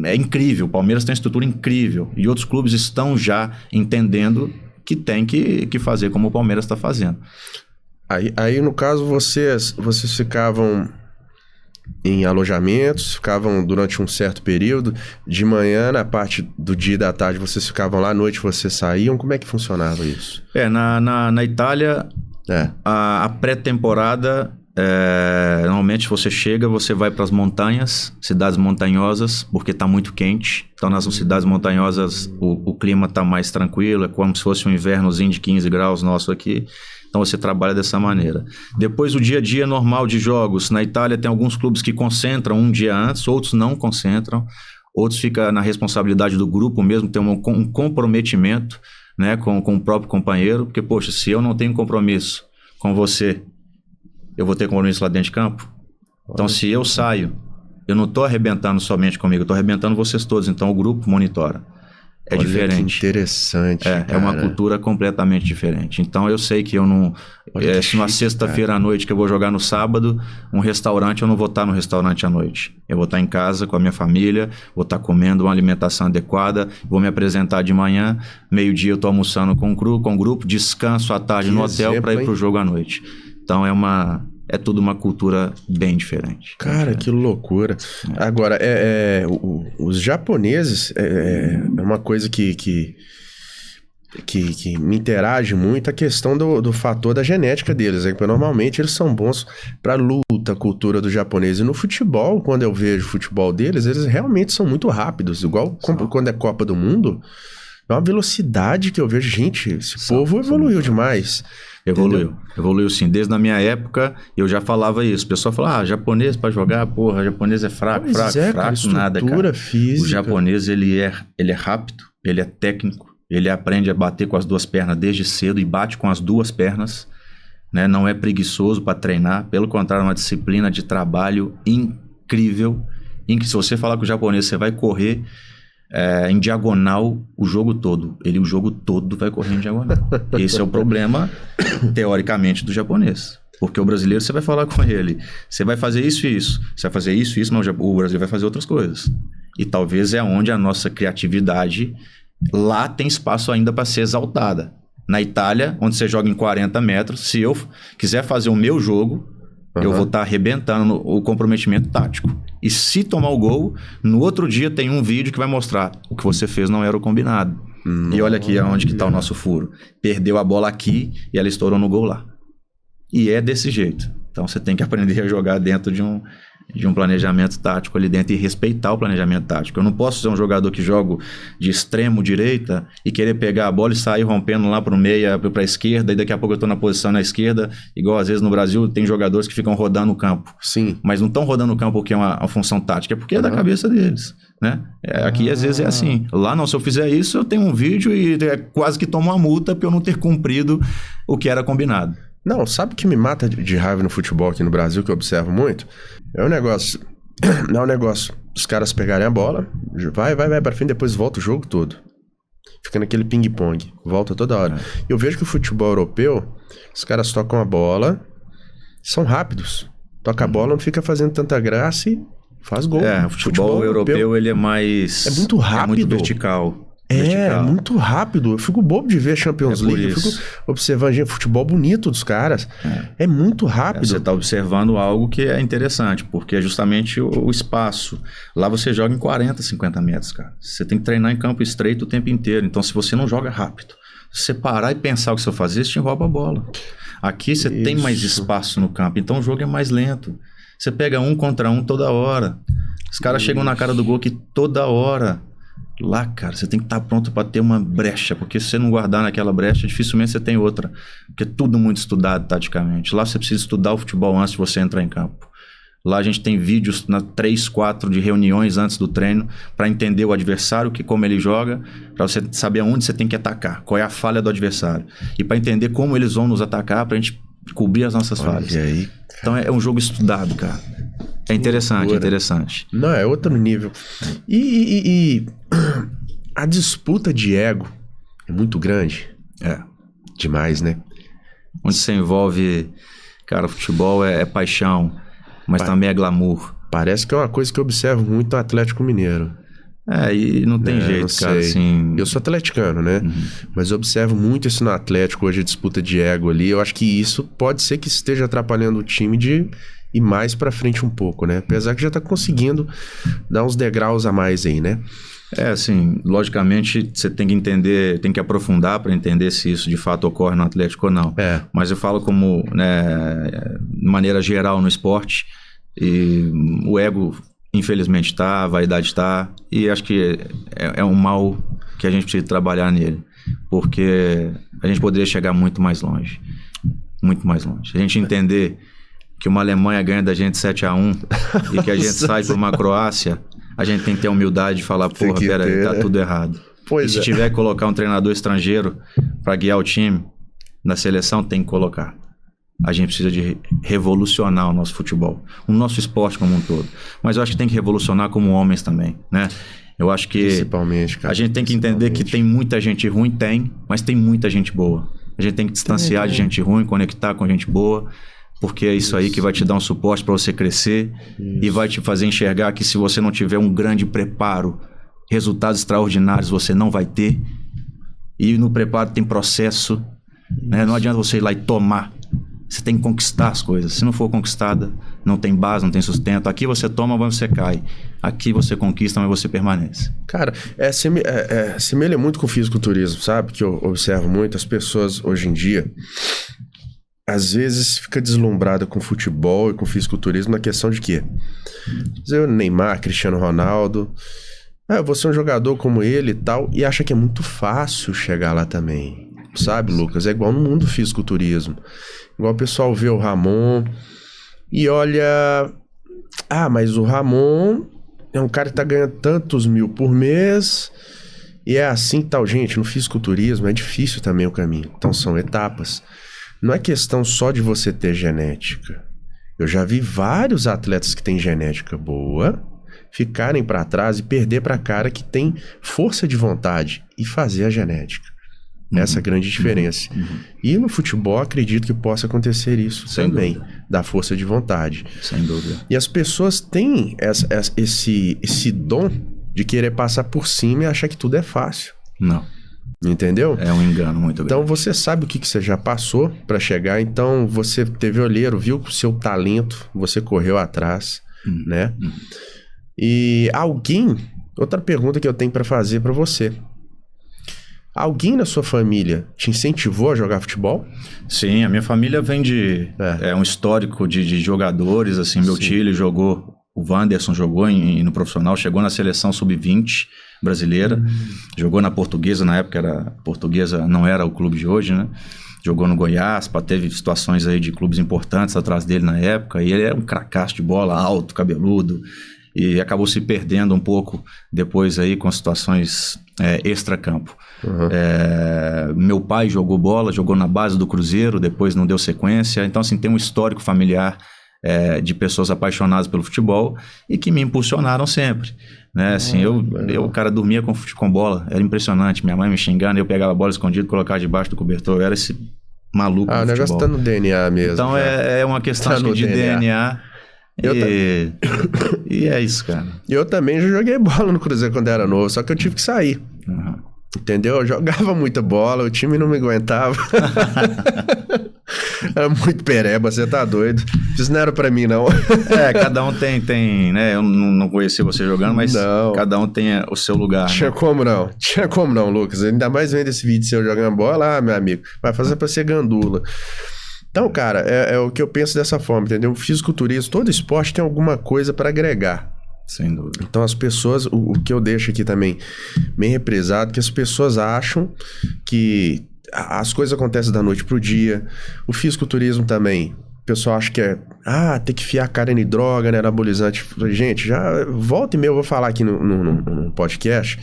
É incrível. O Palmeiras tem uma estrutura incrível. E outros clubes estão já entendendo que tem que fazer como o Palmeiras está fazendo. Aí, no caso, vocês ficavam em alojamentos, ficavam durante um certo período. De manhã, na parte do dia e da tarde, vocês ficavam lá, à noite vocês saíam. Como é que funcionava isso? Na Itália, a pré-temporada, normalmente você chega, você vai para as montanhas, cidades montanhosas, porque está muito quente. Então, nas cidades montanhosas, o clima está mais tranquilo, é como se fosse um invernozinho de 15 graus nosso aqui. Então você trabalha dessa maneira. Depois o dia a dia normal de jogos. Na Itália tem alguns clubes que concentram um dia antes, outros não concentram. Outros ficam na responsabilidade do grupo mesmo, tem um comprometimento, né, com o próprio companheiro. Porque, poxa, se eu não tenho compromisso com você, eu vou ter compromisso lá dentro de campo? Então se eu saio, eu não estou arrebentando somente comigo, eu estou arrebentando vocês todos. Então o grupo monitora. É Olha, diferente. Que interessante. É uma cultura completamente diferente. Então eu sei que eu não. Se na sexta-feira à noite que eu vou jogar no sábado, um restaurante, eu não vou estar no restaurante à noite. Eu vou estar em casa com a minha família, vou estar comendo uma alimentação adequada, vou me apresentar de manhã, meio-dia eu estou almoçando com o grupo, descanso à tarde no hotel para ir para o jogo à noite. Então é tudo uma cultura bem diferente. Cara, que loucura. Agora, os japoneses é uma coisa que que me interage muito a questão do fator da genética deles, né? Porque normalmente eles são bons pra luta, cultura do japonês. E no futebol, quando eu vejo o futebol deles, eles realmente são muito rápidos. Igual quando é Copa do Mundo, é uma velocidade que eu vejo. Gente, esse povo evoluiu demais. Evoluiu sim. Desde a minha época, eu já falava isso. O pessoal fala, japonês pra jogar, porra, japonês é fraco, fraco, nada, cara. Física. O japonês, ele é rápido, ele é técnico, ele aprende a bater com as duas pernas desde cedo e bate com as duas pernas, né? Não é preguiçoso para treinar, pelo contrário, é uma disciplina de trabalho incrível, em que se você falar com o japonês, você vai correr em diagonal o jogo todo. O jogo todo vai correr em diagonal. Esse é o problema, teoricamente, do japonês. Porque o brasileiro, você vai falar com ele, você vai fazer isso e isso, você vai fazer isso e isso, mas o brasileiro vai fazer outras coisas. E talvez é onde a nossa criatividade, lá tem espaço ainda para ser exaltada. Na Itália, onde você joga em 40 metros, se eu quiser fazer o meu jogo, eu vou estar arrebentando o comprometimento tático. E se tomar o gol, no outro dia tem um vídeo que vai mostrar o que você fez não era o combinado. E olha aqui aonde que está o nosso furo. Perdeu a bola aqui e ela estourou no gol lá. E é desse jeito. Então você tem que aprender a jogar dentro de um planejamento tático ali dentro e respeitar o planejamento tático. Eu não posso ser um jogador que joga de extremo direita e querer pegar a bola e sair rompendo lá para o meia, para a esquerda, e daqui a pouco eu estou na posição na esquerda, igual às vezes no Brasil tem jogadores que ficam rodando o campo. Sim. Mas não estão rodando o campo porque é uma função tática, é porque é da cabeça deles, né? Aqui às vezes é assim. Lá não, se eu fizer isso, eu tenho um vídeo e quase que tomo uma multa por eu não ter cumprido o que era combinado. Não, sabe o que me mata de raiva no futebol aqui no Brasil, que eu observo muito? É um negócio os caras pegarem a bola, vai pra frente, depois volta o jogo todo. Fica naquele ping-pong, volta toda hora. Eu vejo que o futebol europeu, os caras tocam a bola, são rápidos. Toca a bola, não fica fazendo tanta graça e faz gol. O futebol europeu, ele é mais... É muito rápido. É muito vertical. Muito rápido. Eu fico bobo de ver a Champions League. Eu fico observando futebol bonito dos caras. É muito rápido. Você está observando algo que é interessante, porque é justamente o espaço. Lá você joga em 40, 50 metros, cara. Você tem que treinar em campo estreito o tempo inteiro. Então, se você não joga rápido, se você parar e pensar o que você vai fazer, você te rouba a bola. Aqui você tem mais espaço no campo, então o jogo é mais lento. Você pega 1 contra 1 toda hora. Os caras chegam na cara do gol aqui toda hora. Lá, cara, você tem que estar pronto para ter uma brecha, porque se você não guardar naquela brecha, dificilmente você tem outra, porque é tudo muito estudado taticamente. Lá você precisa estudar o futebol antes de você entrar em campo. Lá a gente tem vídeos, 3, 4 de reuniões antes do treino, para entender o adversário, como ele joga, para você saber aonde você tem que atacar, qual é a falha do adversário, e para entender como eles vão nos atacar, para a gente cobrir as nossas falhas. Aí, então é um jogo estudado, cara. É interessante, interessante. Não, é outro nível. E a disputa de ego é muito grande. Demais, né? Onde você envolve... Cara, futebol é paixão, mas também é glamour. Parece que é uma coisa que eu observo muito no Atlético Mineiro. E não tem jeito, cara, assim... Eu sou atleticano, né? Mas eu observo muito isso no Atlético, hoje a disputa de ego ali. Eu acho que isso pode ser que esteja atrapalhando o time de ir mais pra frente um pouco, né? Apesar que já tá conseguindo dar uns degraus a mais aí, né? Assim, logicamente você tem que entender, tem que aprofundar para entender se isso de fato ocorre no Atlético ou não. Mas eu falo como, né, de maneira geral no esporte, e o ego... Infelizmente a vaidade está, e acho que é um mal que a gente precisa trabalhar nele, porque a gente poderia chegar muito mais longe, muito mais longe. A gente entender que uma Alemanha ganha da gente 7-1 e que a gente sai por uma Croácia, a gente tem que ter a humildade de falar, porra, peraí, tá tudo errado. E se tiver que colocar um treinador estrangeiro para guiar o time na seleção, tem que colocar. A gente precisa de revolucionar o nosso futebol, o nosso esporte como um todo. Mas eu acho que tem que revolucionar como homens também, né? Eu acho que principalmente, cara, a gente tem que entender que tem muita gente ruim, mas tem muita gente boa. A gente tem que distanciar de gente ruim, conectar com gente boa, porque é isso aí que vai te dar um suporte para você crescer e vai te fazer enxergar que se você não tiver um grande preparo, resultados extraordinários você não vai ter. E no preparo tem processo, né? Não adianta você ir lá e tomar. Você tem que conquistar as coisas. Se não for conquistada, não tem base, não tem sustento. Aqui você toma, mas você cai. Aqui você conquista, mas você permanece. Cara, semelha muito com o fisiculturismo, sabe? Que eu observo muito. As pessoas, hoje em dia, às vezes fica deslumbrada com futebol e com fisiculturismo na questão de quê? O Neymar, Cristiano Ronaldo... eu vou ser um jogador como ele e tal, e acha que é muito fácil chegar lá também. Sabe, Lucas? É igual no mundo do fisiculturismo. Igual o pessoal vê o Ramon e olha... mas o Ramon é um cara que tá ganhando tantos mil por mês e é assim e tal. Gente, no fisiculturismo é difícil também o caminho. Então são etapas. Não é questão só de você ter genética. Eu já vi vários atletas que têm genética boa ficarem para trás e perder para cara que tem força de vontade e fazer a genética. Essa é a grande diferença. E no futebol, acredito que possa acontecer isso também, da força de vontade. Sem dúvida. E as pessoas têm esse dom de querer passar por cima e achar que tudo é fácil. Não. Entendeu? É um engano muito grande. Então você sabe o que você já passou para chegar, então você teve olheiro, viu o seu talento, você correu atrás, né? E outra pergunta que eu tenho para fazer para você. Alguém na sua família te incentivou a jogar futebol? Sim, a minha família vem de um histórico de jogadores, assim, meu tio ele jogou, o Wanderson jogou no profissional, chegou na seleção sub-20 brasileira, jogou na Portuguesa, na época Portuguesa não era o clube de hoje, né? Jogou no Goiás, teve situações aí de clubes importantes atrás dele na época, e ele era um cracaço de bola, alto, cabeludo, e acabou se perdendo um pouco depois aí com situações extra-campo. Meu pai jogou bola, jogou na base do Cruzeiro, depois não deu sequência. Então, assim, tem um histórico familiar de pessoas apaixonadas pelo futebol e que me impulsionaram sempre. Né? Assim, o cara dormia com bola, era impressionante. Minha mãe me xingando, eu pegava a bola escondida, colocava debaixo do cobertor, eu era esse maluco do futebol. O negócio tá no DNA mesmo. Então, é uma questão de DNA. E é isso, cara. Eu também já joguei bola no Cruzeiro quando era novo, só que eu tive que sair. Entendeu? Eu jogava muita bola, o time não me aguentava. Era muito pereba, você tá doido. Isso não era pra mim, não. Cada um tem, né? Eu não conheci você jogando, mas cada um tem o seu lugar. Tinha como não, Lucas. Ainda mais vendo esse vídeo seu jogando bola, meu amigo. Vai fazer pra ser gandula. Então, cara, é o que eu penso dessa forma, entendeu? O fisiculturismo, todo esporte tem alguma coisa para agregar. Sem dúvida. Então, as pessoas, o que eu deixo aqui também bem represado, que as pessoas acham que as coisas acontecem da noite pro dia. O fisiculturismo também, o pessoal acha que tem que fiar a cara em droga, né, anabolizante. Gente, já volta e meia eu vou falar aqui no podcast.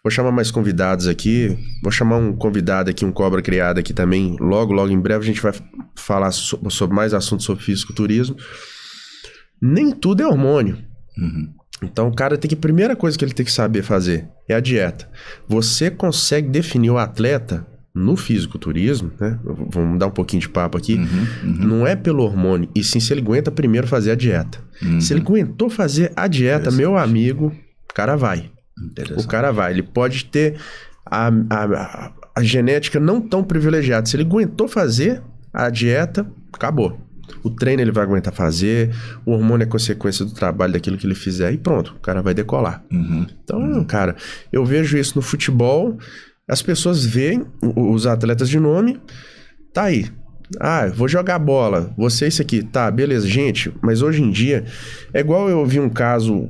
Vou chamar mais convidados aqui. Vou chamar um convidado aqui, um cobra criado aqui também. Logo em breve a gente vai falar sobre mais assuntos sobre fisiculturismo. Nem tudo é hormônio. Então o cara tem que... A primeira coisa que ele tem que saber fazer é a dieta. Você consegue definir o atleta no fisiculturismo, né? Vamos dar um pouquinho de papo aqui. Não é pelo hormônio, e sim se ele aguenta primeiro fazer a dieta. Se ele aguentou fazer a dieta, meu amigo, o cara vai. O cara vai, ele pode ter a genética não tão privilegiada. Se ele aguentou fazer a dieta, acabou. O treino ele vai aguentar fazer, o hormônio é consequência do trabalho daquilo que ele fizer e pronto, o cara vai decolar. Então, cara, eu vejo isso no futebol, as pessoas veem os atletas de nome, tá aí. Vou jogar bola, você isso aqui, tá, beleza, gente, mas hoje em dia, é igual eu vi um caso...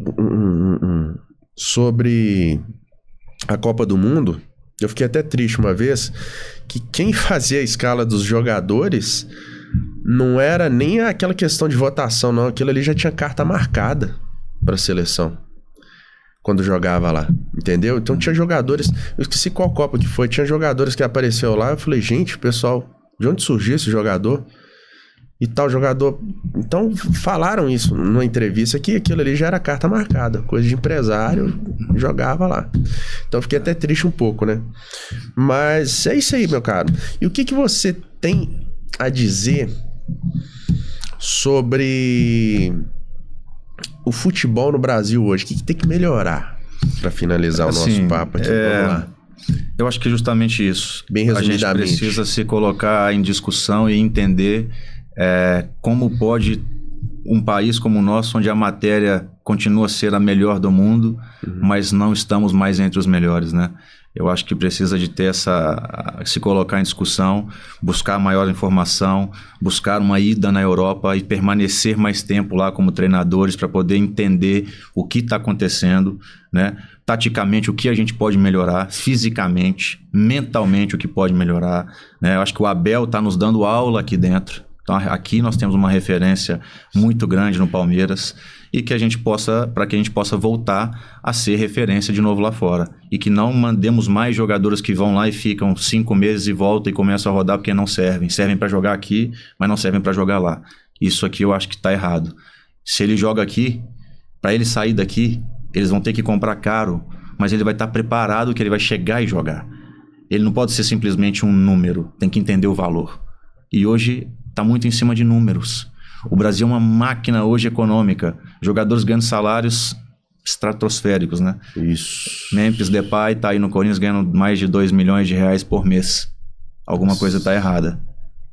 sobre a Copa do Mundo, eu fiquei até triste uma vez, que quem fazia a escala dos jogadores não era nem aquela questão de votação, não. Aquilo ali já tinha carta marcada para a seleção quando jogava lá, entendeu? Então tinha jogadores, eu esqueci qual Copa que foi, tinha jogadores que apareceu lá, eu falei, gente, pessoal, de onde surgiu esse jogador? E tal jogador... Então, falaram isso numa entrevista, que aquilo ali já era carta marcada. Coisa de empresário, jogava lá. Então, eu fiquei até triste um pouco, né? Mas é isso aí, meu caro. E o que você tem a dizer sobre o futebol no Brasil hoje? O que tem que melhorar para finalizar o nosso papo aqui? Vamos lá. Eu acho que é justamente isso. Bem resumidamente. A gente precisa se colocar em discussão e entender... Como pode um país como o nosso, onde a matéria continua a ser a melhor do mundo, mas não estamos mais entre os melhores, né? Eu acho que precisa de ter se colocar em discussão, buscar maior informação, buscar uma ida na Europa e permanecer mais tempo lá como treinadores para poder entender o que está acontecendo, né? Taticamente, o que a gente pode melhorar, fisicamente, mentalmente, o que pode melhorar, né? Eu acho que o Abel está nos dando aula aqui dentro. Então, aqui nós temos uma referência muito grande no Palmeiras e para que a gente possa voltar a ser referência de novo lá fora. E que não mandemos mais jogadores que vão lá e ficam 5 meses e voltam e começam a rodar porque não servem. Servem para jogar aqui, mas não servem para jogar lá. Isso aqui eu acho que está errado. Se ele joga aqui, para ele sair daqui, eles vão ter que comprar caro, mas ele vai estar preparado que ele vai chegar e jogar. Ele não pode ser simplesmente um número, tem que entender o valor. E hoje está muito em cima de números. O Brasil é uma máquina hoje econômica. Jogadores ganhando salários estratosféricos, né? Isso. Memphis Depay está aí no Corinthians ganhando mais de 2 milhões de reais por mês. Alguma coisa está errada.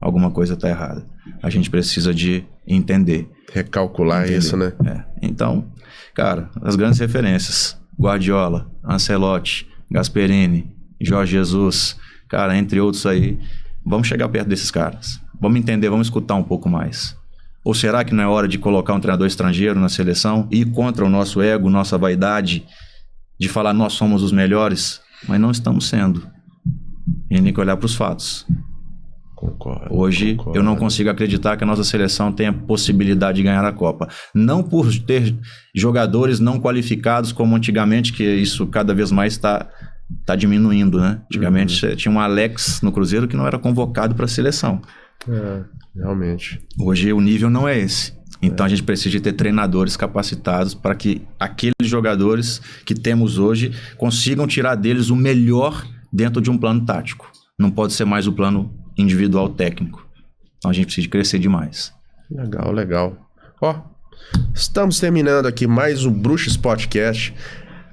Alguma coisa está errada. A gente precisa de entender. Recalcular isso, né? Então, cara, as grandes referências. Guardiola, Ancelotti, Gasperini, Jorge Jesus, cara, entre outros aí. Vamos chegar perto desses caras. Vamos entender, vamos escutar um pouco mais. Ou será que não é hora de colocar um treinador estrangeiro na seleção e ir contra o nosso ego, nossa vaidade, de falar nós somos os melhores? Mas não estamos sendo. A gente tem que olhar para os fatos. Concordo. Hoje eu não consigo acreditar que a nossa seleção tenha possibilidade de ganhar a Copa. Não por ter jogadores não qualificados como antigamente, que isso cada vez mais está diminuindo, né? Antigamente tinha um Alex no Cruzeiro que não era convocado para a seleção. Realmente. Hoje o nível não é esse. Então a gente precisa de ter treinadores capacitados para que aqueles jogadores que temos hoje consigam tirar deles o melhor dentro de um plano tático. Não pode ser mais o plano individual técnico. Então a gente precisa crescer demais. Legal, legal. Ó, estamos terminando aqui mais um Bruxas Podcast.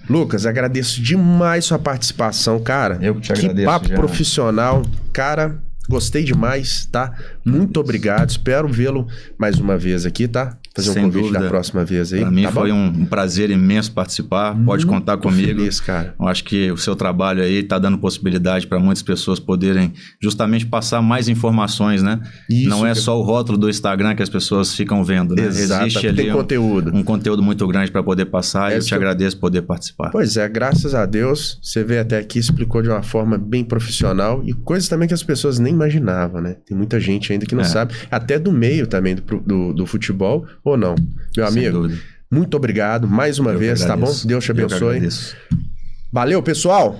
Lucas, agradeço demais sua participação, cara. Eu que te agradeço. Que papo profissional, cara. Gostei demais, tá? Muito obrigado. Espero vê-lo mais uma vez aqui, tá? Fazer um convite da próxima vez aí. Para mim foi um prazer imenso participar. Pode contar comigo. Feliz, cara. Eu acho que o seu trabalho aí está dando possibilidade para muitas pessoas poderem justamente passar mais informações, né? Isso, não é só o rótulo do Instagram que as pessoas ficam vendo, né? Exato, existe ali tem conteúdo. Um conteúdo muito grande para poder passar e eu te agradeço por poder participar. Pois é, graças a Deus, você veio até aqui, explicou de uma forma bem profissional e coisas também que as pessoas nem imaginavam, né? Tem muita gente ainda que não sabe, até do meio também do futebol, ou não? Meu amigo, muito obrigado mais uma vez, tá bom? Deus te abençoe. Valeu, pessoal!